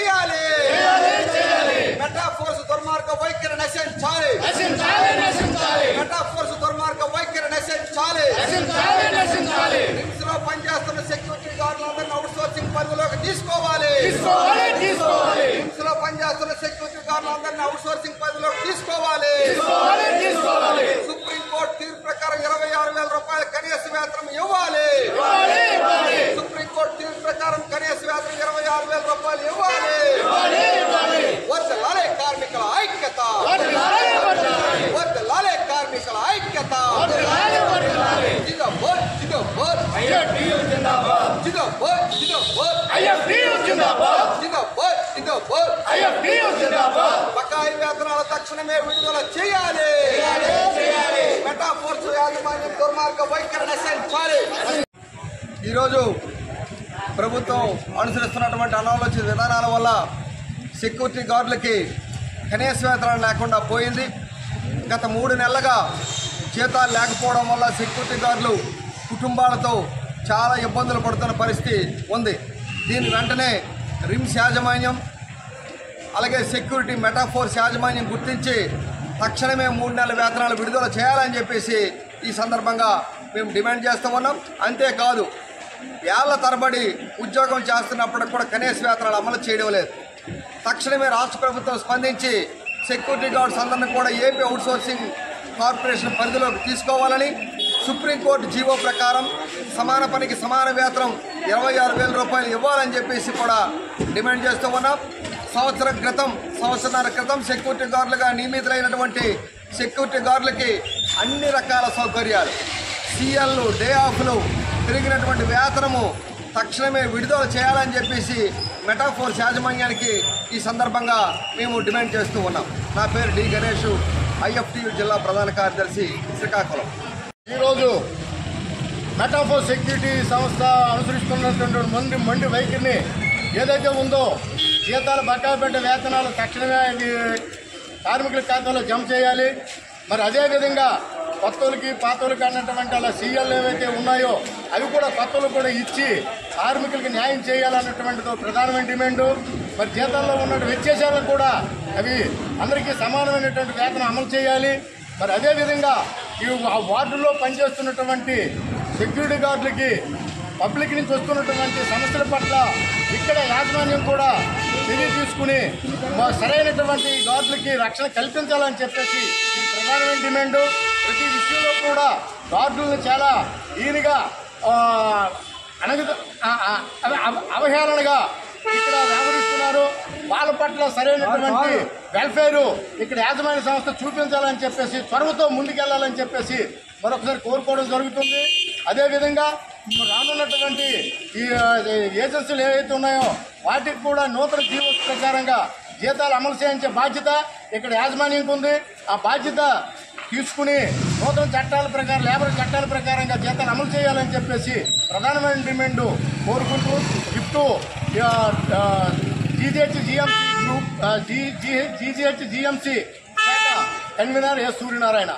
చేయాలి. Meta force దుర్మార్గ వైఖరి నశించాలి. మెటా ఫోర్స్ దుర్మార్గ వైఖరి నశించాలి. నిమ్స్లో పనిచేస్తున్న సెక్యూరిటీ గార్డులందరినీ అవుట్ సోర్సింగ్ పరిధిలోకి తీసుకోవాలి. నిమ్స్లో పనిచేస్తున్న సెక్యూరిటీ గార్డులందరినీ అవుట్ సోర్సింగ్ పరిధిలోకి తీసుకోవాలి. సుప్రీంకోర్టు తీర్పు ప్రకారం 26,000 రూపాయల కనీస వేతనం ఇవ్వాలి. సుప్రీంకోర్టు తీర్పు ప్రకారం కనీస వేతనం 26,000 రూపాయలు ఇవ్వాలి. వర్ధిల్లాలి కార్మికుల ఐక్యత. వర్ధిల్లాలి కార్మికుల ఐక్యత. జిందాబాద్ జిందాబాద్ జిందాబాద్ జిందాబాద్ జిందాబాద్. బకాయి వేతనాల తక్షణమే విడుదల చేయాలి. మెటా ఫోర్స్ యాజమాన్యం దుర్మార్గ వైఖరి నశించాలి. ఈరోజు ప్రభుత్వం అనుసరిస్తున్నటువంటి అనాలోచిత విధానాల వల్ల సెక్యూరిటీ గార్డులకి కనీస వేతనాలు లేకుండా పోయింది. గత 3 నెలలుగా జీతాలు లేకపోవడం వల్ల సెక్యూరిటీ గార్డులు కుటుంబాలతో చాలా ఇబ్బందులు పడుతున్న పరిస్థితి ఉంది. దీని వెంటనే రిమ్స్ యాజమాన్యం అలాగే సెక్యూరిటీ మెటాఫోర్స్ యాజమాన్యం గుర్తించి తక్షణమే 3 నెలల వేతనాలు విడుదల చేయాలని చెప్పేసి ఈ సందర్భంగా మేము డిమాండ్ చేస్తూ ఉన్నాం. అంతేకాదు ఏళ్ల తరబడి ఉద్యోగం చేస్తున్నప్పటికి కూడా కనీస వేతనాలు అమలు చేయడం లేదు. తక్షణమే రాష్ట్ర ప్రభుత్వం స్పందించి సెక్యూరిటీ గార్డ్స్ అందరినీ కూడా ఏపీ అవుట్సోర్సింగ్ కార్పొరేషన్ పరిధిలోకి తీసుకోవాలని, సుప్రీంకోర్టు జీవో ప్రకారం సమాన పనికి సమాన వేతనం 26,000 రూపాయలు ఇవ్వాలని చెప్పేసి కూడా డిమాండ్ చేస్తూ ఉన్నాం. సంవత్సరన్నర క్రితం సెక్యూరిటీ గార్డులుగా నియమితులైనటువంటి సెక్యూరిటీ గార్డులకి అన్ని రకాల సౌకర్యాలు, సీఎల్లు, డే ఆఫ్లు, పెరిగినటువంటి వేతనము తక్షణమే విడుదల చేయాలని చెప్పేసి మెటాఫోర్స్ యాజమాన్యానికి ఈ సందర్భంగా మేము డిమాండ్ చేస్తూ ఉన్నాం. నా పేరు డి గణేష్, ఐఎఫ్టియు జిల్లా ప్రధాన కార్యదర్శి, శ్రీకాకుళం. ఈరోజు మెటాఫోర్స్ సెక్యూరిటీ సంస్థ అనుసరిస్తున్నటువంటి మొండి వైఖరిని ఏదైతే ఉందో జీతాలు బకాయి పడ్డ వేతనాలు తక్షణమే కార్మికుల ఖాతాలో జమ చేయాలి. మరి అదేవిధంగా కొత్తలకి పాతోళ్ళకి అన్నటువంటి అలా సీఎల్ ఏవైతే ఉన్నాయో అవి కూడా కొత్తలు కూడా ఇచ్చి కార్మికులకి న్యాయం చేయాలన్నటువంటిది ప్రధానమైన డిమాండు. మరి జీతాల్లో ఉన్న వ్యత్యాసాలను కూడా అవి అందరికీ సమానమైనటువంటి వేతనం అమలు చేయాలి. మరి అదేవిధంగా ఈ వార్డుల్లో పనిచేస్తున్నటువంటి సెక్యూరిటీ గార్డులకి పబ్లిక్ నుంచి వస్తున్నటువంటి సమస్యల పట్ల ఇక్కడ యాజమాన్యం కూడా చర్య తీసుకుని సరైనటువంటి గార్డులకి రక్షణ కల్పించాలని చెప్పేసి ఇది ప్రధానమైన డిమాండు. ప్రతి విషయంలో కూడా గార్డులను చాలా ఈయనగా అవహేళనగా ఇక్కడ వ్యవహరిస్తున్నారు. వాళ్ళ పట్ల సరైనటువంటి వెల్ఫేరు ఇక్కడ యాజమాన్య సంస్థ చూపించాలని చెప్పేసి చొరవతో ముందుకెళ్లాలని చెప్పేసి మరొకసారి కోరుకోవడం జరుగుతుంది. అదేవిధంగా రానున్నటువంటి ఈ ఏజెన్సీలు ఏవైతే ఉన్నాయో వాటికి కూడా నూతన జీవో ప్రకారంగా జీతాలు అమలు చేయించే బాధ్యత ఇక్కడ యాజమాన్యంకి ఉంది. ఆ బాధ్యత తీసుకుని నూతన చట్టాల ప్రకారం, లేబర్ చట్టాల ప్రకారంగా జీతాలు అమలు చేయాలని చెప్పేసి ప్రధానమైన డిమాండ్ కోరుకుంటూ gift GGH GMC group GGH GMC convener S Suryanarayana.